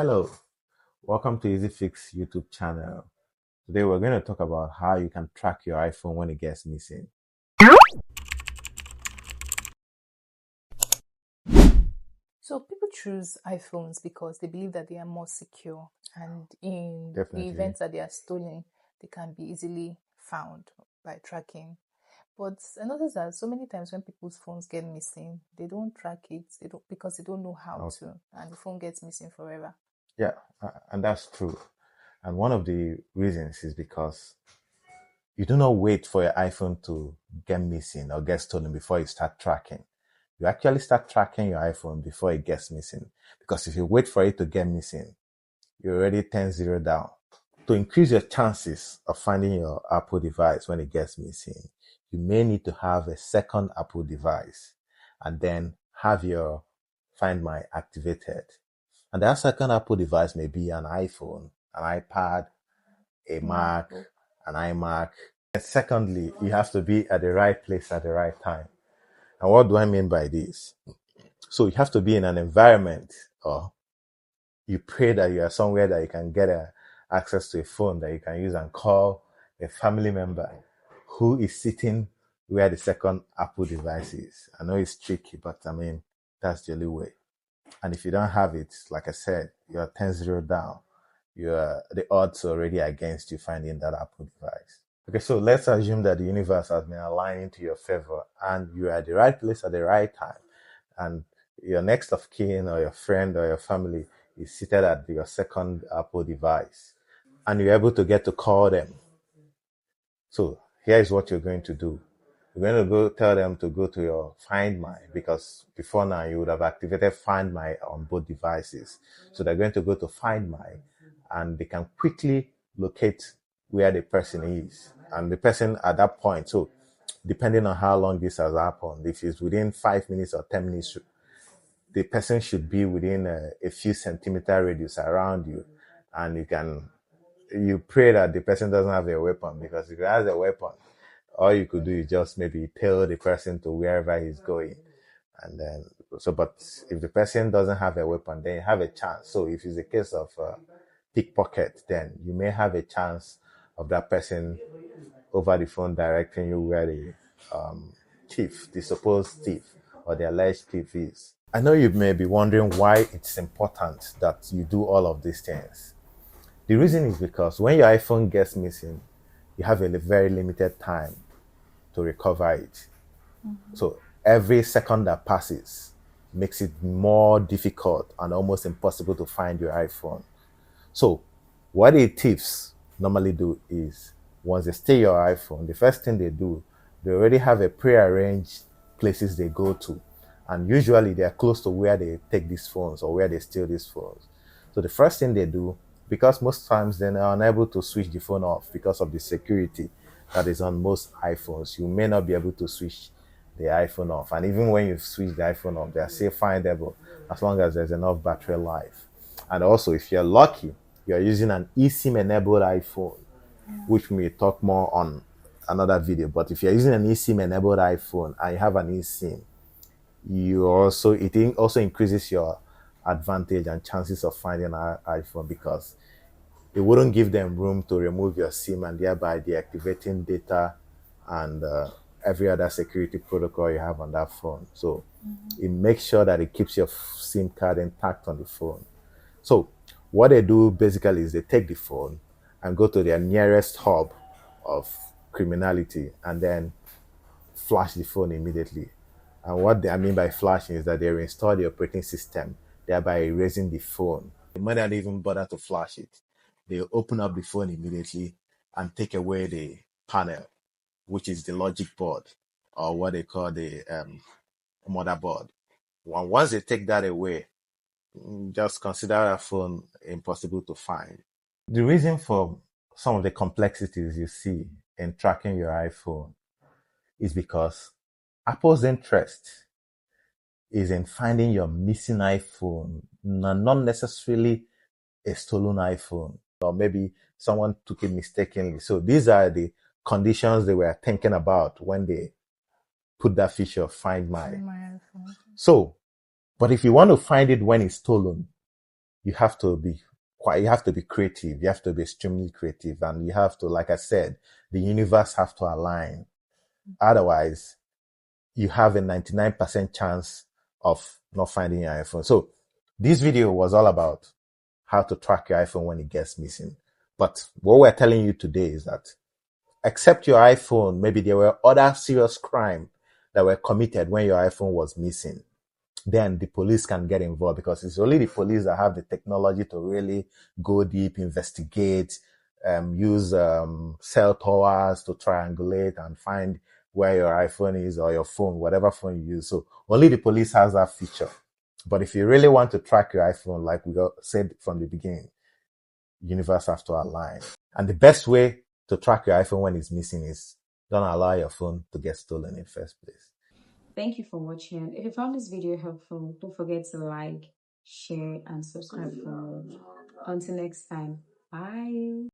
Hello, welcome to Easy Fix YouTube channel. Today we're going to talk about how you can track your iPhone when it gets missing. So people choose iPhones because they believe that they are more secure, and in the Definitely. events that they are stolen, they can be easily found by tracking. But I notice that so many times when people's phones get missing, they don't track it. They don't because they don't know how Okay. to, and the phone gets missing forever. Yeah, and that's true. And one of the reasons is because you do not wait for your iPhone to get missing or get stolen before you start tracking. You actually start tracking your iPhone before it gets missing. Because if you wait for it to get missing, you're already 10-0 down. To increase your chances of finding your Apple device when it gets missing, you may need to have a second Apple device and then have your Find My activated. And that second Apple device may be an iPhone, an iPad, a Mac, MacBook. an iMac. And secondly, you have to be at the right place at the right time. And what do I mean by this? So you have to be in an environment, or you pray that you are somewhere that you can get access to a phone that you can use and call a family member who is sitting where the second Apple device is. I know it's tricky, but I mean, that's the only way. And if you don't have it, like I said, you're 10-0 down. The odds are already against you finding that Apple device. Okay, so let's assume that the universe has been aligning to your favor and you're at the right place at the right time. And your next of kin or your friend or your family is seated at your second Apple device and you're able to get to call them. So here's what you're going to do. You're going to go tell them to go to your Find My, because before now you would have activated Find My on both devices. So they're going to go to Find My and they can quickly locate where the person is. And the person at that point, so depending on how long this has happened, if it's within 5 minutes or 10 minutes, the person should be within a few centimeter radius around you. And you pray that the person doesn't have a weapon, because if he has a weapon, all you could do is just maybe tail the person to wherever he's going. And then, but if the person doesn't have a weapon, then you have a chance. So if it's a case of pickpocket, then you may have a chance of that person over the phone directing you where the thief, the supposed thief, or the alleged thief is. I know you may be wondering why it's important that you do all of these things. The reason is because when your iPhone gets missing, you have a very limited time to recover it. So every second that passes makes it more difficult and almost impossible to find your iPhone. So what the thieves normally do is, once they steal your iPhone, the first thing they do, they already have a pre-arranged places they go to. And usually they are close to where they take these phones or where they steal these phones. So the first thing they do, because most times they're unable to switch the phone off because of the security that is on most iPhones, you may not be able to switch the iPhone off. And even when you switch the iPhone off, they are still findable as long as there's enough battery life. And also, if you're lucky, you're using an eSIM enabled iPhone, which we may talk more on another video. But if you're using an eSIM enabled iPhone and you have an eSIM, it also increases your advantage and chances of finding an iPhone, because it wouldn't give them room to remove your SIM and thereby deactivating data and every other security protocol you have on that phone. So it makes sure that it keeps your SIM card intact on the phone. So what they do basically is they take the phone and go to their nearest hub of criminality and then flash the phone immediately. And what I mean by flashing is that they reinstall the operating system, thereby erasing the phone. They might not even bother to flash it. They open up the phone immediately and take away the panel, which is the logic board, or what they call the motherboard. Once they take that away, just consider a phone impossible to find. The reason for some of the complexities you see in tracking your iPhone is because Apple's interest is in finding your missing iPhone, not necessarily a stolen iPhone, or maybe someone took it mistakenly. So these are the conditions they were thinking about when they put that feature of Find My. My iPhone. So, but if you want to find it when it's stolen, you have to be you have to be creative. You have to be extremely creative, and you have to, like I said, the universe have to align. Otherwise, you have a 99% chance of not finding your iPhone. So this video was all about how to track your iPhone when it gets missing. But what we're telling you today is that except your iPhone, maybe there were other serious crime that were committed when your iPhone was missing. Then the police can get involved, because it's only the police that have the technology to really go deep, investigate, use cell towers to triangulate and find where your iPhone is, or your phone, whatever phone you use. So only the police has that feature. But if you really want to track your iPhone, like we said from the beginning, universe has to align. And the best way to track your iPhone when it's missing is don't allow your phone to get stolen in the first place. Thank you for watching. If you found this video helpful, don't forget to like, share, and subscribe for more. Until next time, bye.